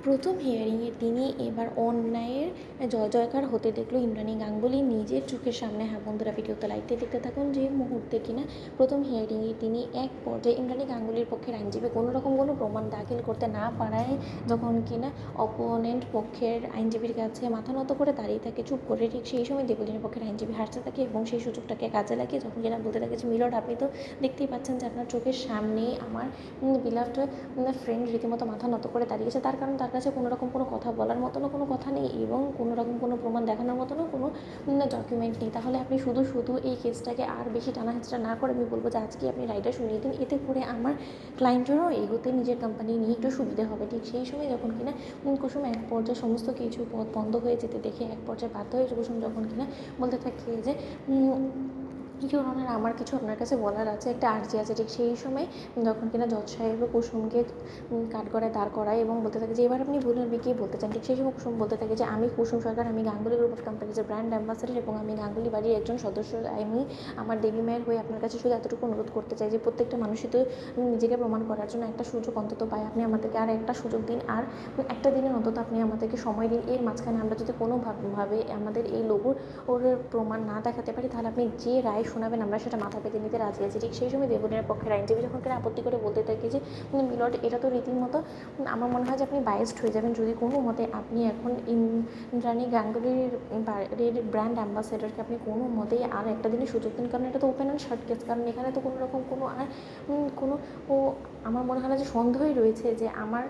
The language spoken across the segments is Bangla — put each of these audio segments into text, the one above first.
প্রথম হিয়ারিংয়ে তিনি এবার অন্যায়ের জয় জয়কার হতে দেখলো ইন্দ্রাণী গাঙ্গুলি নিজের চোখের সামনে। হ্যাঁ বন্ধুরা, ভিডিওতে লাইকতে দেখতে থাকুন। যে মুহূর্তে কিনা প্রথম হিয়ারিংয়ে তিনি এক পর্যায়ে ইন্দ্রাণী গাঙ্গুলির পক্ষের আইনজীবী কোনো রকম কোনো প্রমাণ দাখিল করতে না পারায় যখন কিনা অপোনেন্ট পক্ষের আইনজীবীর কাছে মাথা নত করে দাঁড়িয়ে থাকে চুপ করে, ঠিক সেই সময় দেবলীনের পক্ষের আইনজীবী হাসতে থাকে এবং সেই সুযোগটাকে কাজে লাগিয়ে যখন কিনা বলতে থাকে যে মিলর্ড, আপনি তো দেখতেই পাচ্ছেন যে আপনার চোখের সামনেই আমার বিলাভড ফ্রেন্ড রীতিমতো মাথা নত করে দাঁড়িয়েছে, তার কারণ তার কাছে কোনো রকম কোনো কথা বলার মতনও কোনো কথা নেই এবং কোনো রকম কোনো প্রমাণ দেখানোর মতনও কোনো ডকুমেন্ট নেই। তাহলে আপনি শুধু শুধু এই কেসটাকে আর বেশি টানাহেঁচড়া না করে আমি বলবো যে আজকে আপনি রায়টা শুনিয়ে দিন, এতে করে আমার ক্লায়েন্টেরও এগোতে নিজের কোম্পানি নিয়ে একটু সুবিধা হবে। ঠিক সেই সময় যখন কিনা কুসুম এক পর্যায়ে সমস্ত কিছু পথ বন্ধ হয়ে যেতে দেখে এক পর্যায়ে বাধ্য হয়েছে কুসুম যখন কিনা বলতে থাকে যে ইউর অনার, আমার কিছু আপনার কাছে বলার আছে, একটা আর্জি আছে। ঠিক সেই সময় যখন কিনা জজ সাহেব কুসুমকে কাঠগড়ায় দাঁড় করায় এবং বলতে থাকে যে এবার আপনি বলুন আপনি কী বলতে চান। ঠিক সেই সময় কুসুম বলতে থাকে যে আমি কুসুম সরকার, আমি গাঙ্গুলি গ্রুপ অফ কোম্পানিজের ব্র্যান্ড অ্যাম্বাসাডার এবং আমি গাঙ্গুলি বাড়ির একজন সদস্য। আমি আমার দেবী মায়ের হয়ে আপনার কাছে শুধু এতটুকু অনুরোধ করতে চাই যে প্রত্যেকটা মানুষই তো নিজেকে প্রমাণ করার জন্য একটা সুযোগ অন্তত পায়। আপনি আমাদেরকে আর একটা সুযোগ দিন, আর একটা দিনের অন্তত আপনি আমাদেরকে সময় দিন। এর মাঝখানে আমরা যদি কোনোভাবে আমাদের এই লোগোর প্রমাণ না দেখাতে পারি, তাহলে আপনি যে রায় শোনাবেন আমরা সেটা মাথা পেতে নিতে রাজি আছি। ঠিক সেই সময় দেবলীনের পক্ষের আইনজীবী যখন কিনা আপত্তি করে বলতে থাকে যে মিলর্ড, এটা তো রীতিমতো আমার মনে হয় যে আপনি বায়াসড হয়ে যাবেন যদি কোনো মতে আপনি এখন ইন্দ্রাণী গাঙ্গুলির বাড়ির ব্র্যান্ড অ্যাম্বাসেডারকে আপনি কোনো মতেই আর একটা দিনের সুযোগ দিন, কারণ এটা তো ওপেন অ্যান্ড শর্ট কেস। কারণ এখানে তো কোনো রকম কোনো আর কোনো আমার মনে হয় না যে সন্দেহই রয়েছে যে আমার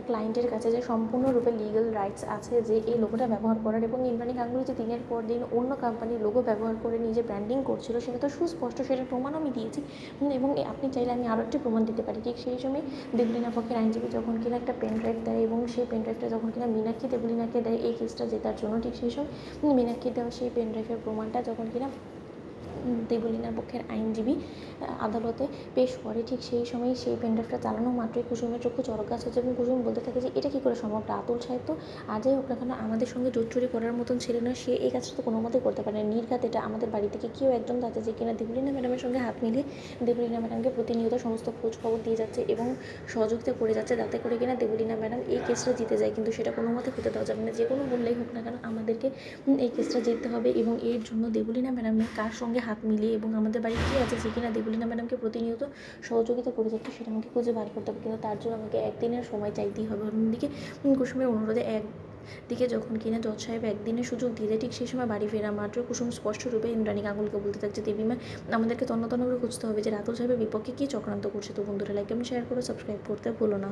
ক্লায়েন্টের কাছে যে সম্পূর্ণরূপে লিগ্যাল রাইটস আছে যে এই লোগোটা ব্যবহার করার, এবং ইন্দ্রাণী গাঙ্গুলি যে দিনের পর দিন অন্য কোম্পানির লোগো ব্যবহার করে নিজে ব্র্যান্ডিং করছিল সেটা তো সুস্পষ্ট, সেটার প্রমাণ আমি দিয়েছি এবং আপনি চাইলে আমি আরও একটি প্রমাণ দিতে পারি। ঠিক সেই সময় দেবলীনা পক্ষের আইনজীবী যখন কিনা একটা পেন ড্রাইভ দেয় এবং সেই পেন ড্রাইভটা যখন কিনা মীনাক্ষী দেবলীনাকে দেয় এই কেসটা জেতার জন্য, ঠিক সেই সময় মীনাক্ষী দেওয়া সেই পেন ড্রাইভের প্রমাণটা যখন কিনা দেবলীনার পক্ষের আইনজীবী আদালতে পেশ করে, ঠিক সেই সময় সেই পেনড্রাইভটা চালানো মাত্রই কুসুমের চক্ষু চড়ক গাছ হচ্ছে এবং কুসুম বলতে থাকে যে এটা কী করে সম্ভব। রাতুল সাহেব তো আর যাই হোক না কেন আমাদের সঙ্গে জোট চুরি করার মতন ছিল না, সে এই কাজটা তো কোনো মতেই করতে পারে না। নির্ঘাত এটা আমাদের বাড়ি থেকে কেউ একজন যাচ্ছে যে কিনা দেবলীনা ম্যাডামের সঙ্গে হাত মিলিয়ে দেবলীনা ম্যাডামকে প্রতিনিয়ত সমস্ত খোঁজ খবর দিয়ে যাচ্ছে এবং সহযোগিতা করে যাচ্ছে যাতে করে কিনা দেবলীনা ম্যাডাম এই কেসটা জিতে যায়। কিন্তু সেটা কোনো মতে হতে দেওয়া যাবে না, যে কোনো মূল্যেই হোক না কেন আমাদেরকে এই কেসটা জিততে হবে এবং এর জন্য দেবলীনা ম্যাডামের কার সঙ্গে হাত মিলিয়ে এবং আমাদের বাড়ি কী আছে যে কিনা দেবলীনা ম্যাডামকে প্রতিনিয়ত সহযোগিতা করে যাচ্ছে সেটা আমাকে খুঁজে বার করতে হবে। কিন্তু তার জন্য আমাকে একদিনের সময় চাইতেই হবে। অন্যদিকে কুসুমের অনুরোধে একদিকে যখন কিনা জজ সাহেব একদিনের সুযোগ দিয়ে দেয়, ঠিক সেই সময় বাড়ি ফেরা মাত্র কুসুম স্পষ্টরূপে ইন্দ্রাণী গাঙ্গুলিকে বলতে থাকছে দেবীমা আমাদেরকে তন্ন তন্ন করে খুঁজতে হবে যে রাতুল সাহেবের বিপক্ষে কী চক্রান্ত করছে। তো বন্ধুরা লাইক এবং শেয়ার করে সাবস্ক্রাইব করতে ভুলো না।